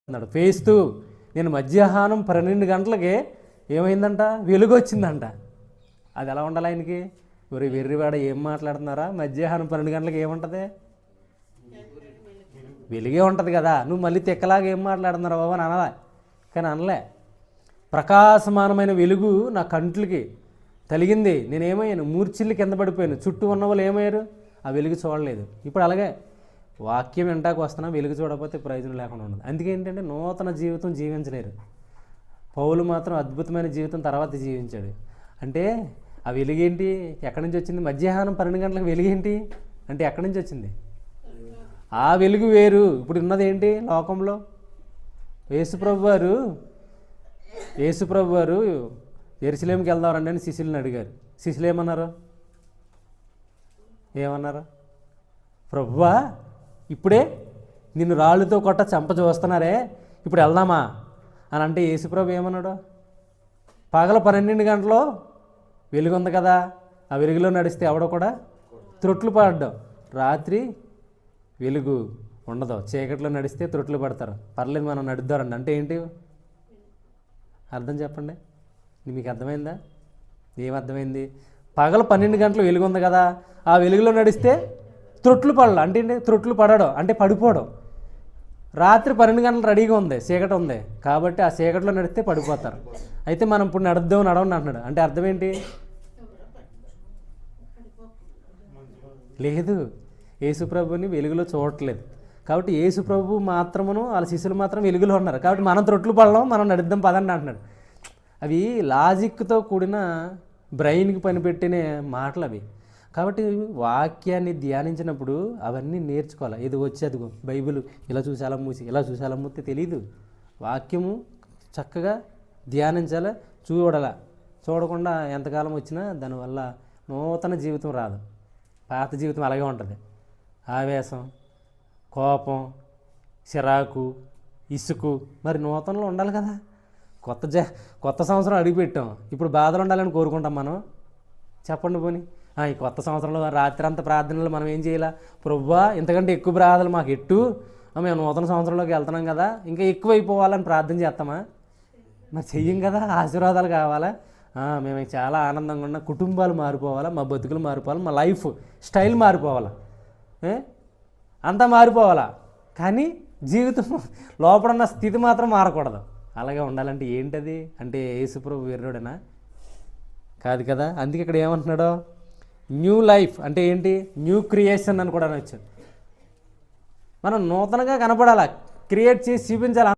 అన్నాడు పేస్తూ. నేను మధ్యాహ్నం 12 గంటలకే ఏమైందంట, వెలుగు వచ్చిందంట. అది ఎలా ఉండాలి ఆయనకి? ఒరే వెర్రివాడ, ఏం మాట్లాడుతున్నారా? మధ్యాహ్నం 12 గంటలకు ఏముంటుంది? వెలుగే ఉంటుంది కదా. నువ్వు మళ్ళీ తిక్కలాగా ఏం మాట్లాడుతున్నారా బాబా అని అనలే. కానీ అనలే. ప్రకాశమానమైన వెలుగు నా కంట్లకి తలిగింది. నేనేమయ్యాను? మూర్చిల్లి కింద పడిపోయాను. చుట్టూ ఉన్న వాళ్ళు ఏమయ్యారు? ఆ వెలుగు చూడలేదు. ఇప్పుడు అలాగే వాక్యం వెంటాకు వస్తున్నా, వెలుగు చూడకపోతే ప్రయోజనం లేకుండా ఉండదు. అందుకే ఏంటంటే నూతన జీవితం జీవించలేరు. పౌలు మాత్రం అద్భుతమైన జీవితం తర్వాత జీవించాడు. అంటే ఆ వెలుగేంటి? ఎక్కడి నుంచి వచ్చింది? మధ్యాహ్నం 12 గంటలకు వెలుగేంటి అంటే ఎక్కడి నుంచి వచ్చింది? ఆ వెలుగు వేరు. ఇప్పుడు ఉన్నది ఏంటి లోకంలో? యేసుప్రభు వారు యెరూషలేముకి వెళ్దామండి అని శిష్యులను అడిగారు. శిష్యులు ఏమన్నారు? ప్రభువా, ఇప్పుడే నిన్ను రాళ్ళతో కొట్ట చంప చూస్తున్నారే, ఇప్పుడు వెళ్దామా అని అంటే యేసుప్రభు ఏమన్నాడు? పగల 12 గంటలో వెలుగు ఉంది కదా, ఆ వెలుగులో నడిస్తే ఎవడో కూడా త్రొట్లు పడ్డాం. రాత్రి వెలుగు ఉండదు, చీకట్లో నడిస్తే త్రొట్లు పడతారు. పర్లేదు మనం నడుద్దారండి అంటే ఏంటి అర్థం చెప్పండి? మీకు అర్థమైందా? ఏమర్థమైంది? పగల 12 గంటలు వెలుగు ఉంది కదా, ఆ వెలుగులో నడిస్తే త్రొట్లు పడాలి అంటే ఏంటి? త్రొట్లు పడడం అంటే పడిపోవడం. రాత్రి 12 గంటలు రెడీగా ఉంది, చీకటి ఉంది కాబట్టి ఆ చీకట్లో నడిస్తే పడిపోతారు. అయితే మనం ఇప్పుడు నడవండి అంటున్నాడు. అంటే అర్థం ఏంటి? లేదు, యేసుప్రభుని వెలుగులో చూడట్లేదు. కాబట్టి యేసుప్రభు మాత్రమును వాళ్ళ శిష్యులు మాత్రం వెలుగులో ఉన్నారు. కాబట్టి మనం త్రొట్లు పడడం, మనం నడుద్దాం పదండి అంటున్నాడు. అవి లాజిక్తో కూడిన బ్రెయిన్కి పనిపెట్టిన మాటలు అవి. కాబట్టి వాక్యాన్ని ధ్యానించినప్పుడు అవన్నీ నేర్చుకోవాలి. ఇది వచ్చి అదిగో బైబిల్ ఇలా చూసాలా మూసి, ఇలా చూసాలా మూస్తే తెలీదు. వాక్యము చక్కగా ధ్యానించాలి, చూడకుండా ఎంతకాలం వచ్చినా దానివల్ల నూతన జీవితం రాదు. పాత జీవితం అలాగే ఉంటుంది. ఆవేశం, కోపం, చిరాకు, ఇసుకు. మరి నూతనలో ఉండాలి కదా. కొత్త సంవత్సరం అడుగుపెట్టాం, ఇప్పుడు బాధలు ఉండాలని కోరుకుంటాం మనం. చెప్పండి పోనీ. ఈ కొత్త సంవత్సరంలో రాత్రి అంతా ప్రార్థనలు మనం ఏం చేయాలా? ప్రభువా, ఇంతకంటే ఎక్కువ బాధలు మాకు ఎట్టు, మేము నూతన సంవత్సరంలోకి వెళ్తున్నాం కదా, ఇంకా ఎక్కువైపోవాలని ప్రార్థన చేస్తామా? మరి చెయ్యం కదా. ఆశీర్వాదాలు కావాలా? మేము చాలా ఆనందంగా ఉన్న కుటుంబాలు మారిపోవాలా, మా బతుకులు మారిపోవాలి, మా లైఫ్ స్టైల్ మారిపోవాలా, అంతా మారిపోవాలా. కానీ జీవితం లోపల ఉన్న స్థితి మాత్రం మారకూడదు. అలాగే ఉండాలంటే ఏంటది? అంటే యేసుప్రభు వీరుడేనా? కాదు కదా. అందుకే ఇక్కడ ఏమంటున్నాడో, న్యూ లైఫ్ అంటే ఏంటి? న్యూ క్రియేషన్ అని కూడా అనొచ్చు. మనం నూతనంగా కనపడాలా, క్రియేట్ చేసి చూపించాలి.